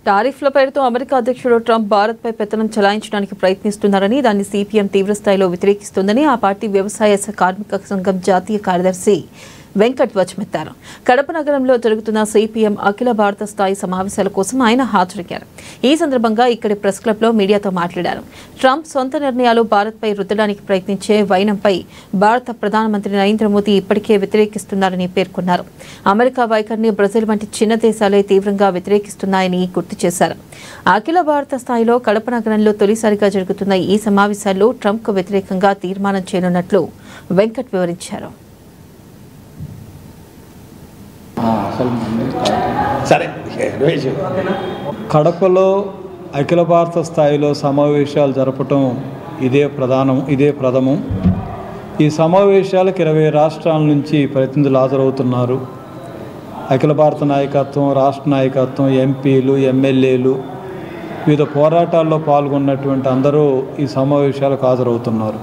టారిఫ్ల పేరుతో అమెరికా అధ్యక్షుడు ట్రంప్ భారత్పై పెత్తనం చెలాయించడానికి ప్రయత్నిస్తున్నారని, దాన్ని సిపిఎం తీవ్రస్థాయిలో వ్యతిరేకిస్తోందని ఆ పార్టీ వ్యవసాయ కార్మిక సంఘం జాతీయ కార్యదర్శి వెంకట్ ధ్వజమెత్తారు. కడప నగరంలో జరుగుతున్న సిపిఎం అఖిల భారత స్థాయి సమావేశాల కోసం ఆయన హాజరయ్యారు. ఈ సందర్భంగా ఇక్కడి ప్రెస్ క్లబ్లో మీడియాతో మాట్లాడారు. ట్రంప్ సొంత నిర్ణయాలు భారత్పై రుద్దడానికి ప్రయత్నించే వైనంపై భారత ప్రధానమంత్రి నరేంద్ర మోదీ ఇప్పటికే వ్యతిరేకిస్తున్నారని పేర్కొన్నారు. అమెరికా వైఖరిని బ్రెజిల్ వంటి చిన్న దేశాలే తీవ్రంగా వ్యతిరేకిస్తున్నాయని గుర్తు చేశారు. అఖిల భారత స్థాయిలో కడప నగరంలో తొలిసారిగా జరుగుతున్న ఈ సమావేశాల్లో ట్రంప్కు వ్యతిరేకంగా తీర్మానం చేయనున్నట్లు వెంకట్ వివరించారు. కడపలో అఖిల భారత స్థాయిలో సమావేశాలు జరపటం ఇదే ప్రథమం. ఈ సమావేశాలకు 20 రాష్ట్రాల నుంచి ప్రతినిధులు హాజరవుతున్నారు. అఖిల భారత నాయకత్వం, రాష్ట్ర నాయకత్వం, ఎంపీలు, ఎమ్మెల్యేలు, వివిధ పోరాటాల్లో పాల్గొన్నటువంటి అందరూ ఈ సమావేశాలకు హాజరవుతున్నారు.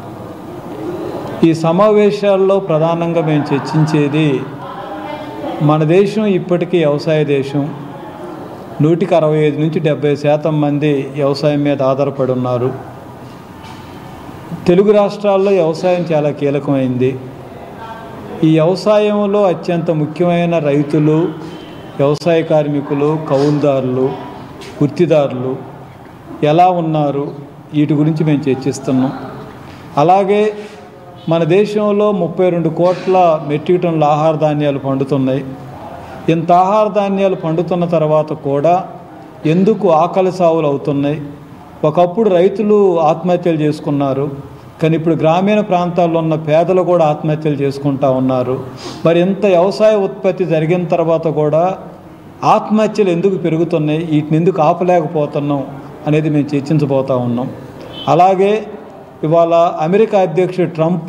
ఈ సమావేశాల్లో ప్రధానంగా మేము చర్చించేది, మన దేశం ఇప్పటికీ వ్యవసాయ దేశం. 165 నుంచి 70% మంది వ్యవసాయం మీద ఆధారపడి ఉన్నారు. తెలుగు రాష్ట్రాల్లో వ్యవసాయం చాలా కీలకమైంది. ఈ వ్యవసాయంలో అత్యంత ముఖ్యమైన రైతులు, వ్యవసాయ కార్మికులు, కౌలుదారులు, వృత్తిదారులు ఎలా ఉన్నారు, వీటి గురించి మేము చర్చిస్తున్నాం. అలాగే మన దేశంలో 32 కోట్ల మెట్రిక్ టన్నుల ఆహార ధాన్యాలు పండుతున్నాయి. ఇంత ఆహార ధాన్యాలు పండుతున్న తర్వాత కూడా ఎందుకు ఆకలి సావులు అవుతున్నాయి? ఒకప్పుడు రైతులు ఆత్మహత్యలు చేసుకున్నారు, కానీ ఇప్పుడు గ్రామీణ ప్రాంతాల్లో ఉన్న పేదలు కూడా ఆత్మహత్యలు చేసుకుంటూ ఉన్నారు. మరి ఇంత వ్యవసాయ ఉత్పత్తి జరిగిన తర్వాత కూడా ఆత్మహత్యలు ఎందుకు పెరుగుతున్నాయి? వీటిని ఎందుకు ఆపలేకపోతున్నాం అనేది మేము చర్చించబోతూ ఉన్నాం. అలాగే ఇవాళ అమెరికా అధ్యక్షుడు ట్రంప్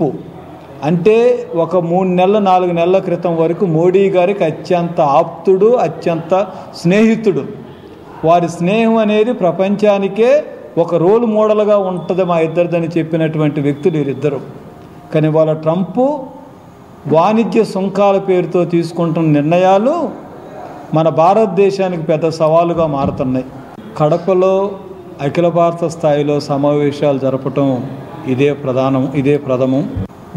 అంటే ఒక 3 నెలల 4 నెలల క్రితం వరకు మోడీ గారికి అత్యంత ఆప్తుడు, అత్యంత స్నేహితుడు. వారి స్నేహం అనేది ప్రపంచానికే ఒక రోల్ మోడల్గా ఉంటుంది మా ఇద్దరిదని చెప్పినటువంటి వ్యక్తులు వీరిద్దరు. కానీ వాళ్ళ ట్రంప్ వాణిజ్య సుంకాల పేరుతో తీసుకుంటున్న నిర్ణయాలు మన భారతదేశానికి పెద్ద సవాలుగా మారుతున్నాయి. కడపలో అఖిల భారత స్థాయిలో సమావేశాలు జరపటం ఇదే ప్రథమం.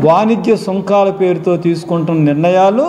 వాణిజ్య సుంకాల పేరుతో తీసుకుంటున్న నిర్ణయాలు